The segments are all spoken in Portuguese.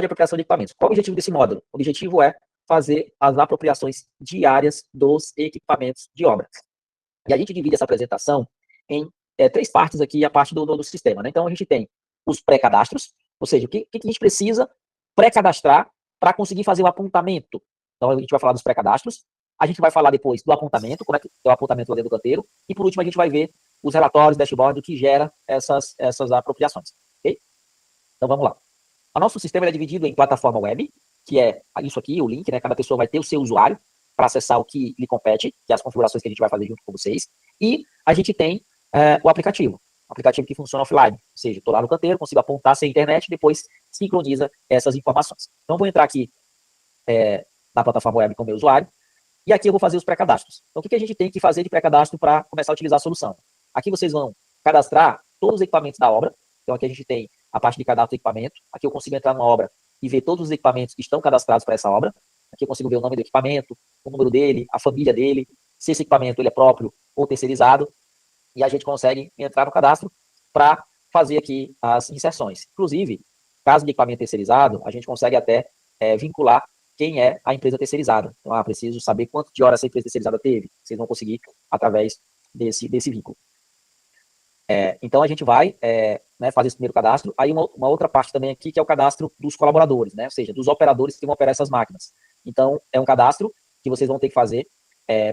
de apropriação de equipamentos. Qual é o objetivo desse módulo? O objetivo é fazer as apropriações diárias dos equipamentos de obra. E a gente divide essa apresentação em 3 partes aqui, a parte do sistema, né? Então, a gente tem os pré-cadastros, ou seja, o que a gente precisa pré-cadastrar para conseguir fazer o apontamento. Então, a gente vai falar dos pré-cadastros, a gente vai falar depois do apontamento, como é que é o apontamento lá dentro do canteiro, e por último a gente vai ver os relatórios, dashboard, que gera essas apropriações, ok? Então, vamos lá. O nosso sistema é dividido em plataforma web, que é isso aqui, o link, né? Cada pessoa vai ter o seu usuário para acessar o que lhe compete, que é as configurações que a gente vai fazer junto com vocês. E a gente tem o aplicativo que funciona offline, ou seja, estou lá no canteiro, consigo apontar sem internet, depois sincroniza essas informações. Então, vou entrar aqui na plataforma web com o meu usuário, e aqui eu vou fazer os pré-cadastros. Então, o que a gente tem que fazer de pré-cadastro para começar a utilizar a solução? Aqui vocês vão cadastrar todos os equipamentos da obra. Então, aqui a gente tem a parte de cadastro de equipamento. Aqui eu consigo entrar numa obra e ver todos os equipamentos que estão cadastrados para essa obra. Aqui eu consigo ver o nome do equipamento, o número dele, a família dele, se esse equipamento ele é próprio ou terceirizado. E a gente consegue entrar no cadastro para fazer aqui as inserções. Inclusive, caso de equipamento terceirizado, a gente consegue até vincular quem é a empresa terceirizada. Então, preciso saber quanto de horas essa empresa terceirizada teve. Vocês vão conseguir através desse vínculo. Então, a gente vai fazer esse primeiro cadastro. Aí, uma outra parte também aqui, que é o cadastro dos colaboradores, né? Ou seja, dos operadores que vão operar essas máquinas. Então, é um cadastro que vocês vão ter que fazer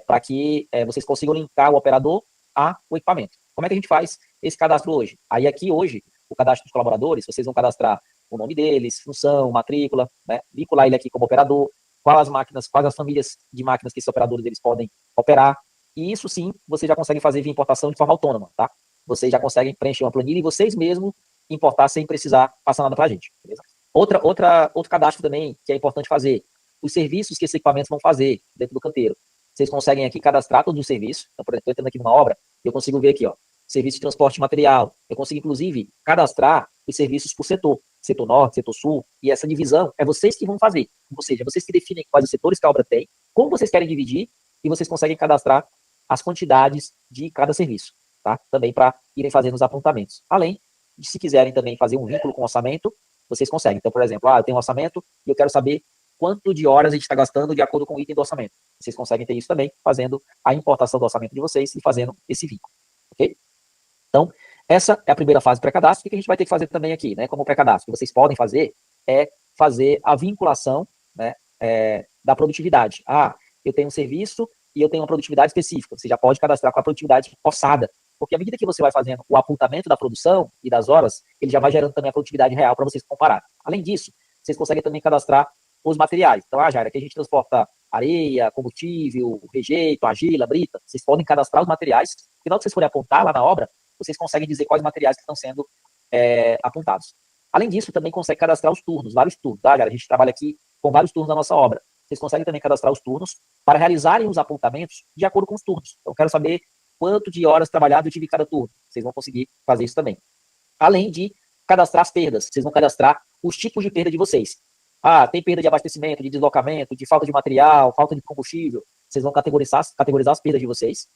para que vocês consigam linkar o operador ao equipamento. Como é que a gente faz esse cadastro hoje? Aí, aqui, hoje, o cadastro dos colaboradores, vocês vão cadastrar o nome deles, função, matrícula, né? Vincular ele aqui como operador, quais as famílias de máquinas que esses operadores eles podem operar. E isso, sim, vocês já conseguem fazer via importação de forma autônoma, tá? Vocês já conseguem preencher uma planilha e vocês mesmos importar sem precisar passar nada para a gente, beleza? Outro cadastro também que é importante fazer, os serviços que esses equipamentos vão fazer dentro do canteiro. Vocês conseguem aqui cadastrar todos os serviços. Então, por exemplo, estou entrando aqui numa obra, eu consigo ver aqui, ó, serviço de transporte de material. Eu consigo, inclusive, cadastrar os serviços por setor norte, setor sul, e essa divisão é vocês que vão fazer. Ou seja, vocês que definem quais os setores que a obra tem, como vocês querem dividir, e vocês conseguem cadastrar as quantidades de cada serviço, tá? Também para irem fazendo os apontamentos. Além de, se quiserem também fazer um vínculo com o orçamento, vocês conseguem. Então, por exemplo, eu tenho um orçamento e eu quero saber quanto de horas a gente está gastando de acordo com o item do orçamento. Vocês conseguem ter isso também, fazendo a importação do orçamento de vocês e fazendo esse vínculo, ok? Então, essa é a primeira fase do pré-cadastro. O que a gente vai ter que fazer também aqui, né, como pré-cadastro? O que vocês podem fazer é fazer a vinculação, né, da produtividade. Eu tenho um serviço e eu tenho uma produtividade específica. Você já pode cadastrar com a produtividade orçada, porque à medida que você vai fazendo o apontamento da produção e das horas, ele já vai gerando também a produtividade real para vocês comparar. Além disso, vocês conseguem também cadastrar os materiais. Então, Jair, aqui a gente transporta areia, combustível, rejeito, argila, brita. Vocês podem cadastrar os materiais. E na hora que vocês forem apontar lá na obra, vocês conseguem dizer quais materiais que estão sendo apontados. Além disso, também consegue cadastrar os turnos, vários turnos, tá, galera? A gente trabalha aqui com vários turnos na nossa obra. Vocês conseguem também cadastrar os turnos para realizarem os apontamentos de acordo com os turnos. Então, eu quero saber quanto de horas trabalhado eu tive em cada turno. Vocês vão conseguir fazer isso também. Além de cadastrar as perdas, vocês vão cadastrar os tipos de perda de vocês. Tem perda de abastecimento, de deslocamento, de falta de material, falta de combustível. Vocês vão categorizar as perdas de vocês,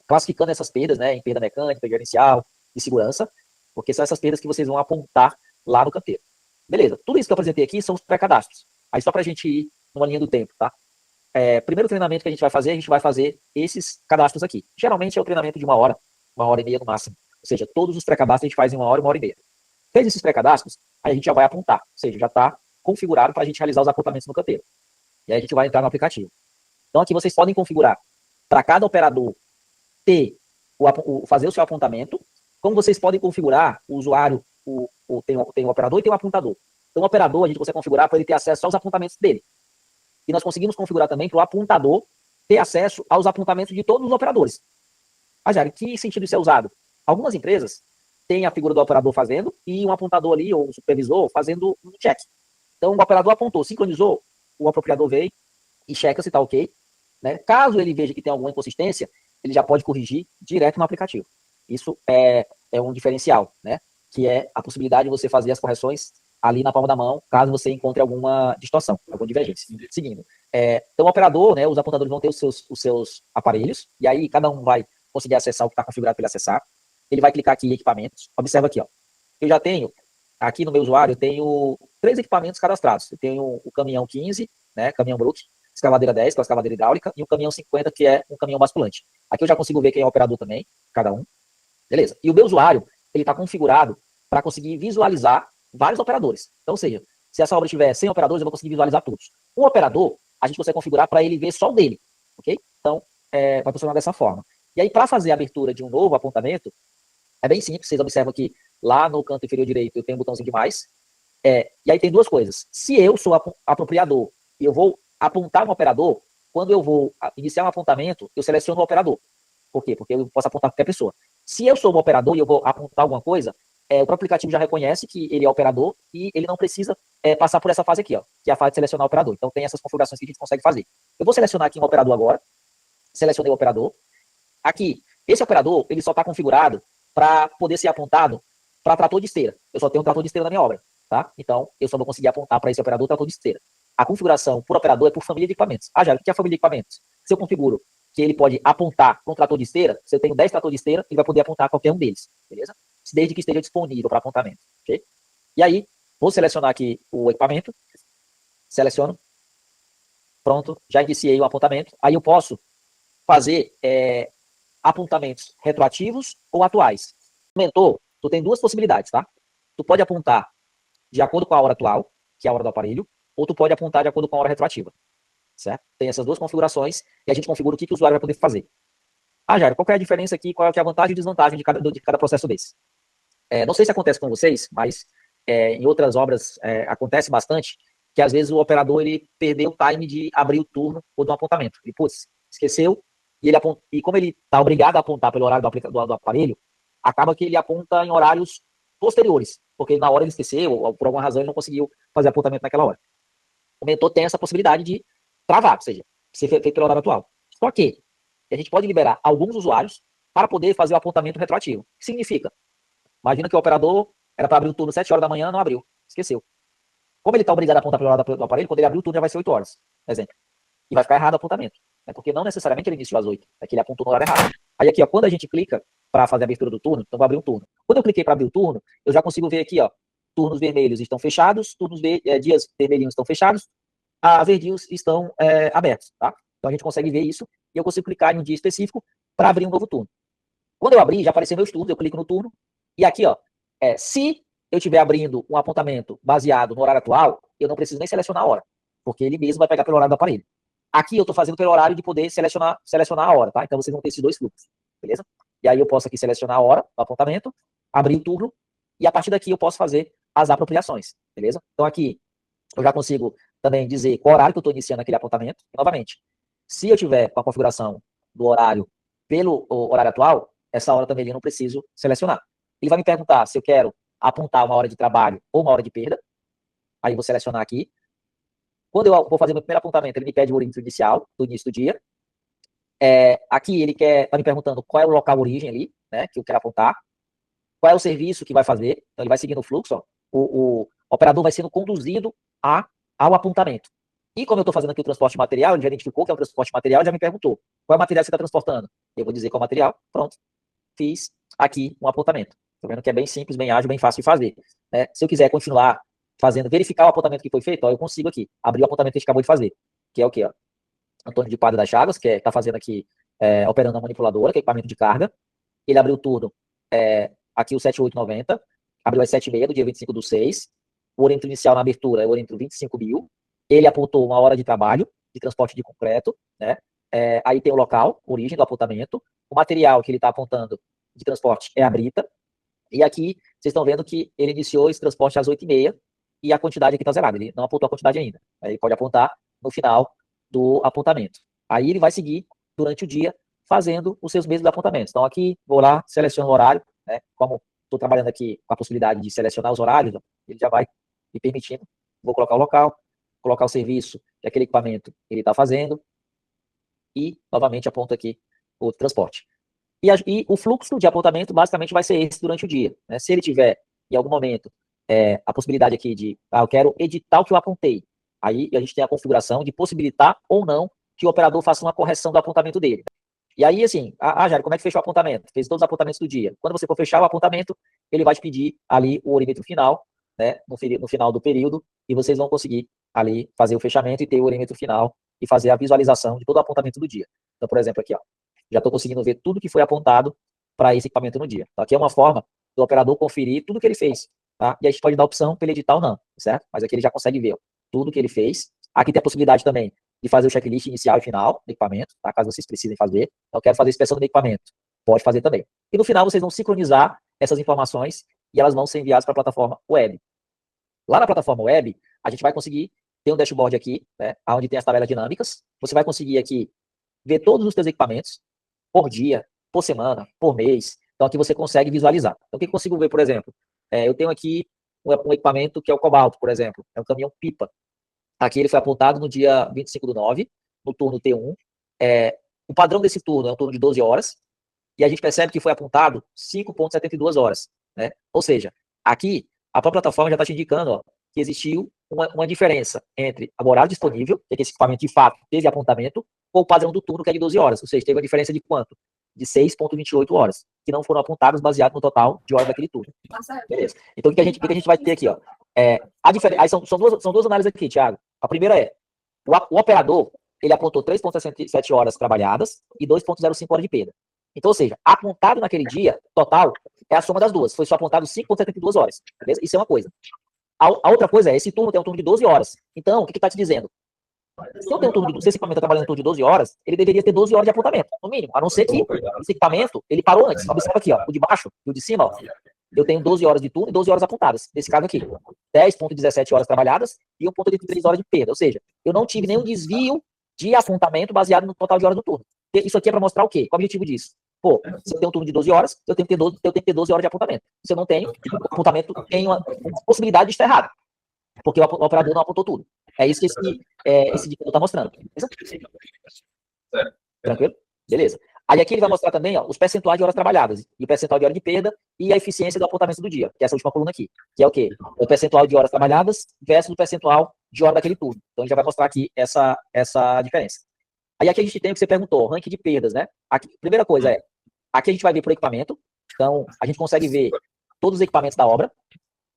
classificando essas perdas, né, em perda mecânica, gerencial, de segurança, porque são essas perdas que vocês vão apontar lá no canteiro. Beleza, tudo isso que eu apresentei aqui são os pré-cadastros. Aí só para a gente ir numa linha do tempo, tá? Primeiro treinamento que a gente vai fazer esses cadastros aqui. Geralmente é o treinamento de 1 hora e meia no máximo. Ou seja, todos os pré-cadastros a gente faz em 1 hora e meia. Fez esses pré-cadastros, aí a gente já vai apontar. Ou seja, já está configurado para a gente realizar os apontamentos no canteiro. E aí a gente vai entrar no aplicativo. Então aqui vocês podem configurar para cada operador fazer o seu apontamento, como vocês podem configurar o usuário, tem um operador e tem um apontador. Então o operador a gente consegue configurar para ele ter acesso aos apontamentos dele. E nós conseguimos configurar também para o apontador ter acesso aos apontamentos de todos os operadores. Jair, que sentido isso é usado? Algumas empresas têm a figura do operador fazendo e um apontador ali, ou um supervisor, fazendo um check. Então, o operador apontou, sincronizou, o apropriador veio e checa se está ok, né? Caso ele veja que tem alguma inconsistência, ele já pode corrigir direto no aplicativo. Isso é um diferencial, né? Que é a possibilidade de você fazer as correções ali na palma da mão, caso você encontre alguma distorção, alguma divergência. Seguindo. Então, o operador, né, os apontadores vão ter os seus aparelhos, e aí cada um vai conseguir acessar o que está configurado para ele acessar. Ele vai clicar aqui em equipamentos. Observa aqui, ó. Eu já tenho, aqui no meu usuário, eu tenho 3 equipamentos cadastrados. Eu tenho o caminhão 15, né, caminhão Brook, escavadeira 10, que é a escavadeira hidráulica, e o caminhão 50, que é um caminhão basculante. Aqui eu já consigo ver quem é o operador também, cada um. Beleza. E o meu usuário, ele está configurado para conseguir visualizar vários operadores. Então, ou seja, se essa obra tiver 100 operadores, eu vou conseguir visualizar todos. Um operador, a gente consegue configurar para ele ver só o dele, ok? Então, vai funcionar dessa forma. E aí, para fazer a abertura de um novo apontamento, é bem simples. Vocês observam que lá no canto inferior direito eu tenho um botãozinho de mais. E aí tem duas coisas. Se eu sou apropriador e eu vou apontar um operador, quando eu vou iniciar um apontamento, eu seleciono o operador. Por quê? Porque eu posso apontar qualquer pessoa. Se eu sou um operador e eu vou apontar alguma coisa, o próprio aplicativo já reconhece que ele é operador e ele não precisa passar por essa fase aqui, ó, que é a fase de selecionar o operador. Então tem essas configurações que a gente consegue fazer. Eu vou selecionar aqui um operador agora. Selecionei o operador. Aqui, esse operador, ele só está configurado para poder ser apontado para trator de esteira. Eu só tenho um trator de esteira na minha obra, tá? Então, eu só vou conseguir apontar para esse operador trator de esteira. A configuração por operador é por família de equipamentos. Já, o que é a família de equipamentos? Se eu configuro que ele pode apontar para um trator de esteira, se eu tenho 10 tratores de esteira, ele vai poder apontar qualquer um deles, beleza? Desde que esteja disponível para apontamento, ok? E aí, vou selecionar aqui o equipamento, seleciono, pronto, já iniciei o apontamento. Aí eu posso fazer apontamentos retroativos ou atuais. Mentor, tu tem duas possibilidades, tá? Tu pode apontar de acordo com a hora atual, que é a hora do aparelho, ou tu pode apontar de acordo com a hora retroativa, certo? Tem essas duas configurações e a gente configura o que o usuário vai poder fazer. Jairo, qual é a diferença aqui, qual é a vantagem e desvantagem de cada processo desse? Não sei se acontece com vocês, mas em outras obras acontece bastante, que às vezes o operador ele perdeu o time de abrir o turno ou do apontamento. Ele, putz, esqueceu, e como ele está obrigado a apontar pelo horário do aparelho, acaba que ele aponta em horários posteriores, porque na hora ele esqueceu, ou por alguma razão ele não conseguiu fazer apontamento naquela hora. O mentor tem essa possibilidade de travar, ou seja, ser feito pelo horário atual. Só que a gente pode liberar alguns usuários para poder fazer o apontamento retroativo. O que significa? Imagina que o operador era para abrir o turno às 7 horas da manhã, não abriu, esqueceu. Como ele está obrigado a apontar pelo horário do aparelho, quando ele abrir o turno já vai ser 8 horas, exemplo. E vai ficar errado o apontamento. Porque não necessariamente ele iniciou às 8, é que ele apontou no horário errado. Aí aqui, ó, quando a gente clica para fazer a abertura do turno, então vou abrir um turno. Quando eu cliquei para abrir o turno, eu já consigo ver aqui, ó, turnos vermelhos estão fechados, dias vermelhinhos estão fechados, verdinhos estão abertos, tá? Então a gente consegue ver isso e eu consigo clicar em um dia específico para abrir um novo turno. Quando eu abrir, já apareceu meus turnos, eu clico no turno e aqui, ó, se eu estiver abrindo um apontamento baseado no horário atual, eu não preciso nem selecionar a hora, porque ele mesmo vai pegar pelo horário do aparelho. Aqui eu estou fazendo pelo horário de poder selecionar a hora, tá? Então vocês vão ter esses dois fluxos, beleza? E aí eu posso aqui selecionar a hora do apontamento, abrir o turno, e a partir daqui eu posso fazer as apropriações, beleza? Então aqui eu já consigo também dizer qual horário que eu estou iniciando aquele apontamento. E, novamente, se eu tiver com a configuração do horário pelo horário atual, essa hora também eu não preciso selecionar. Ele vai me perguntar se eu quero apontar uma hora de trabalho ou uma hora de perda. Aí eu vou selecionar aqui. Quando eu vou fazer meu primeiro apontamento, ele me pede o horário inicial, do início do dia. Aqui ele está me perguntando qual é o local origem ali, né, que eu quero apontar. Qual é o serviço que vai fazer. Então ele vai seguindo o fluxo, ó. O operador vai sendo conduzido ao apontamento. E como eu estou fazendo aqui o transporte de material, ele já identificou que é um transporte de material e já me perguntou qual é o material que você está transportando. Eu vou dizer qual é o material, pronto. Fiz aqui um apontamento. Estou vendo que é bem simples, bem ágil, bem fácil de fazer. Se eu quiser continuar fazendo, verificar o apontamento que foi feito, ó, eu consigo aqui abrir o apontamento que a gente acabou de fazer, que é o quê? Ó? Antônio de Padre das Chagas, que está fazendo aqui, operando a manipuladora, que é equipamento de carga. Ele abriu tudo aqui o 7890, abriu às 7h30 do dia 25/6. O oriento inicial na abertura é o oriento 25.000. Ele apontou uma hora de trabalho de transporte de concreto, né? Aí tem o local, origem do apontamento. O material que ele está apontando de transporte é a brita. E aqui, vocês estão vendo que ele iniciou esse transporte às 8h30 e a quantidade aqui está zerada. Ele não apontou a quantidade ainda. Aí ele pode apontar no final do apontamento. Aí ele vai seguir durante o dia fazendo os seus mesmos apontamentos. Então aqui, vou lá, seleciono o horário, né? Como estou trabalhando aqui com a possibilidade de selecionar os horários, ele já vai me permitindo. Vou colocar o local, colocar o serviço que aquele equipamento ele está fazendo e, novamente, aponto aqui o transporte. E o fluxo de apontamento, basicamente, vai ser esse durante o dia, né? Se ele tiver, em algum momento, a possibilidade aqui de, eu quero editar o que eu apontei, aí a gente tem a configuração de possibilitar ou não que o operador faça uma correção do apontamento dele. E aí, assim, Jair, como é que fechou o apontamento? Fez todos os apontamentos do dia. Quando você for fechar o apontamento, ele vai te pedir ali o orímetro final né, no final do período, e vocês vão conseguir ali fazer o fechamento e ter o perímetro final e fazer a visualização de todo o apontamento do dia. Então, por exemplo, aqui, ó, já estou conseguindo ver tudo que foi apontado para esse equipamento no dia. Então, aqui é uma forma do operador conferir tudo que ele fez, tá? E a gente pode dar a opção para ele editar ou não, certo? Mas aqui ele já consegue ver, ó, tudo que ele fez. Aqui tem a possibilidade também de fazer o checklist inicial e final do equipamento, tá? Caso vocês precisem fazer. Então, eu quero fazer a inspeção do equipamento. Pode fazer também. E no final, vocês vão sincronizar essas informações e elas vão ser enviadas para a plataforma web. Lá na plataforma web, a gente vai conseguir ter um dashboard aqui, né, onde tem as tabelas dinâmicas. Você vai conseguir aqui ver todos os seus equipamentos por dia, por semana, por mês. Então, aqui você consegue visualizar. Então, o que eu consigo ver, por exemplo? Eu tenho aqui um equipamento que é o cobalto, por exemplo. É um caminhão pipa. Aqui ele foi apontado no dia 25/9, no turno T1. O padrão desse turno é um turno de 12 horas. E a gente percebe que foi apontado 5,72 horas. Né? Ou seja, aqui a própria plataforma já está te indicando, ó, que existiu uma diferença entre o horário disponível, que esse equipamento de fato teve apontamento, ou o padrão do turno, que é de 12 horas. Ou seja, teve uma diferença de quanto? De 6,28 horas, que não foram apontadas baseado no total de horas daquele turno. Beleza. Então, o que a gente vai ter aqui? Ó? Aí são duas análises aqui, Thiago. A primeira é, o operador, ele apontou 3,67 horas trabalhadas e 2,05 horas de perda. Então, ou seja, apontado naquele dia, total, é a soma das duas. Foi só apontado 5,72 horas. Beleza? Isso é uma coisa. A outra coisa é, esse turno tem um turno de 12 horas. Então, o que está te dizendo? Se eu tenho um turno se esse equipamento está trabalhando um turno de 12 horas, ele deveria ter 12 horas de apontamento, no mínimo. A não ser que esse equipamento, ele parou antes. Observa aqui, ó, o de baixo e o de cima, ó. Eu tenho 12 horas de turno e 12 horas apontadas. Nesse caso aqui, 10,17 horas trabalhadas e 1,83 horas de perda. Ou seja, eu não tive nenhum desvio de apontamento baseado no total de horas do turno. Isso aqui é para mostrar o quê? Qual é o objetivo disso? Pô, se eu tenho um turno de 12 horas, eu tenho que ter 12 horas de apontamento. Se eu não tenho, o apontamento tem uma possibilidade de estar errado. Porque o operador não apontou tudo. É isso que esse indicador está mostrando. Tranquilo? Beleza. Aí aqui ele vai mostrar também, ó, os percentuais de horas trabalhadas, e o percentual de hora de perda, e a eficiência do apontamento do dia, que é essa última coluna aqui, que é o quê? O percentual de horas trabalhadas versus o percentual de hora daquele turno. Então, ele já vai mostrar aqui essa diferença. Aí aqui a gente tem o que você perguntou, ranking de perdas, né? Aqui, primeira coisa aqui a gente vai ver por equipamento, então a gente consegue ver todos os equipamentos da obra,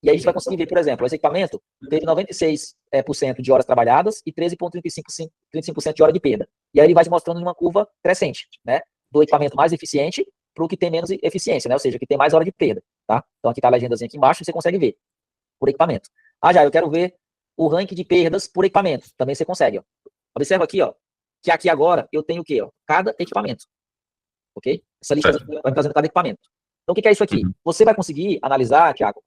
e aí a gente vai conseguir ver, por exemplo, esse equipamento teve 96% de horas trabalhadas e 13,35% de hora de perda. E aí ele vai te mostrando uma curva crescente, né? Do equipamento mais eficiente para o que tem menos eficiência, né? Ou seja, que tem mais hora de perda, tá? Então aqui está a legendazinha aqui embaixo, você consegue ver por equipamento. Já eu quero ver o ranking de perdas por equipamento. Também você consegue, ó. Observa aqui, ó, que aqui agora eu tenho o quê, ó? Cada equipamento. Ok? Essa lista vai me trazendo cada equipamento. Então, o que é isso aqui? Você vai conseguir analisar, Thiago,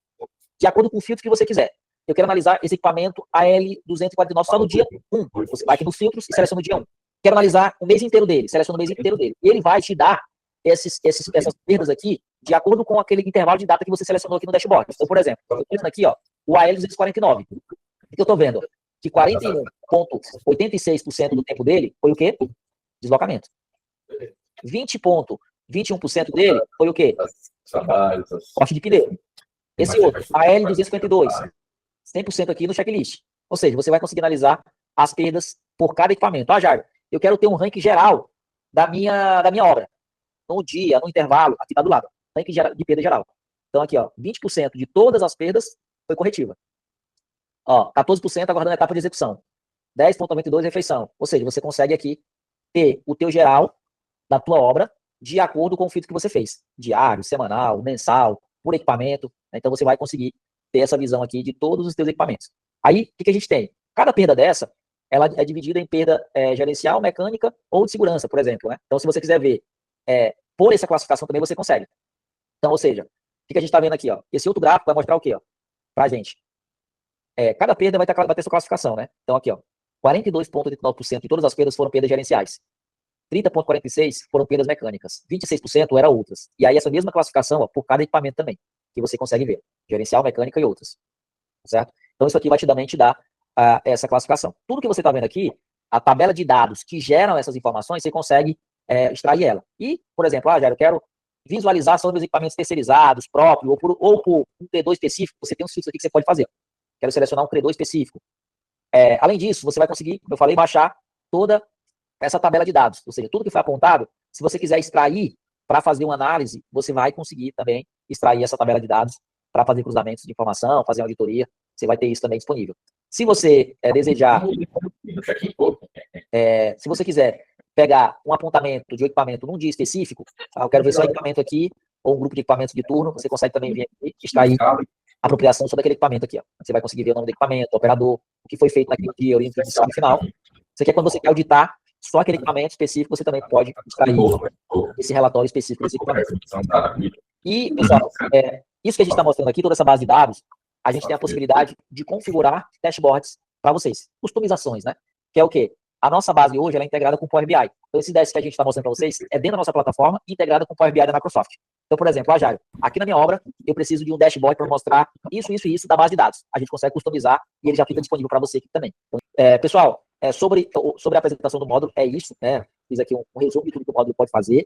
de acordo com o filtro que você quiser. Eu quero analisar esse equipamento AL249 só no dia 1. Você vai aqui nos filtros e seleciona o dia 1. Quero analisar o mês inteiro dele, seleciona o mês inteiro dele. E ele vai te dar essas perdas aqui de acordo com aquele intervalo de data que você selecionou aqui no dashboard. Então, por exemplo, eu estou vendo aqui, ó, o AL249. O que eu estou vendo? Que 41,86% do tempo dele foi o quê? Deslocamento. 20,21% dele foi o quê? Corte de pneu. Esse outro, a L252, 100% aqui no checklist. Ou seja, você vai conseguir analisar as perdas por cada equipamento. Jair, eu quero ter um ranking geral da minha obra. No dia, no intervalo, aqui está do lado. Ranking de perda geral. Então aqui, ó, 20% de todas as perdas foi corretiva. Ó, 14% aguardando a etapa de execução. 10,92% refeição. Ou seja, você consegue aqui ter o teu geral da tua obra de acordo com o filtro que você fez. Diário, semanal, mensal, por equipamento. Então, você vai conseguir ter essa visão aqui de todos os teus equipamentos. Aí, o que a gente tem? Cada perda dessa, ela é dividida em perda gerencial, mecânica ou de segurança, por exemplo. Né? Então, se você quiser ver por essa classificação também, você consegue. Então, ou seja, o que a gente está vendo aqui? Ó? Esse outro gráfico vai mostrar o quê? Ó? Pra gente. Cada perda vai ter sua classificação. Né? Então, aqui, ó, 42,89% de todas as perdas foram perdas gerenciais. 30,46% foram perdas mecânicas, 26% eram outras. E aí essa mesma classificação, ó, por cada equipamento também, que você consegue ver. Gerencial, mecânica e outras. Certo? Então isso aqui vai também te dar essa classificação. Tudo que você está vendo aqui, a tabela de dados que geram essas informações, você consegue extrair ela. E, por exemplo, Jair, eu quero visualizar sobre os equipamentos terceirizados, próprios, ou por um T2 específico, você tem uns filtros aqui que você pode fazer. Quero selecionar um T2 específico. Além disso, você vai conseguir, como eu falei, baixar toda essa tabela de dados, ou seja, tudo que foi apontado, se você quiser extrair para fazer uma análise, você vai conseguir também extrair essa tabela de dados para fazer cruzamentos de informação, fazer auditoria, você vai ter isso também disponível. Se você desejar, se você quiser pegar um apontamento de um equipamento num dia específico, eu quero ver só equipamento aqui, ou um grupo de equipamentos de turno, você consegue também vir aqui e extrair a apropriação sobre aquele equipamento aqui. Ó. Você vai conseguir ver o nome do equipamento, o operador, o que foi feito naquele dia, o inicial e final. Isso aqui é quando você quer auditar só aquele equipamento específico, você também pode extrair esse relatório específico desse equipamento. E, pessoal, isso que a gente está mostrando aqui, toda essa base de dados, a gente tem a possibilidade de configurar dashboards para vocês. Customizações, né? Que é o quê? A nossa base hoje ela é integrada com o Power BI. Então, esse dashboard que a gente está mostrando para vocês é dentro da nossa plataforma, integrada com o Power BI da Microsoft. Então, por exemplo, Ajário, aqui na minha obra, eu preciso de um dashboard para mostrar isso, isso e isso da base de dados. A gente consegue customizar e ele já fica disponível para você aqui também. Pessoal, sobre a apresentação do módulo, é isso, né? Fiz aqui um resumo de tudo que o módulo pode fazer.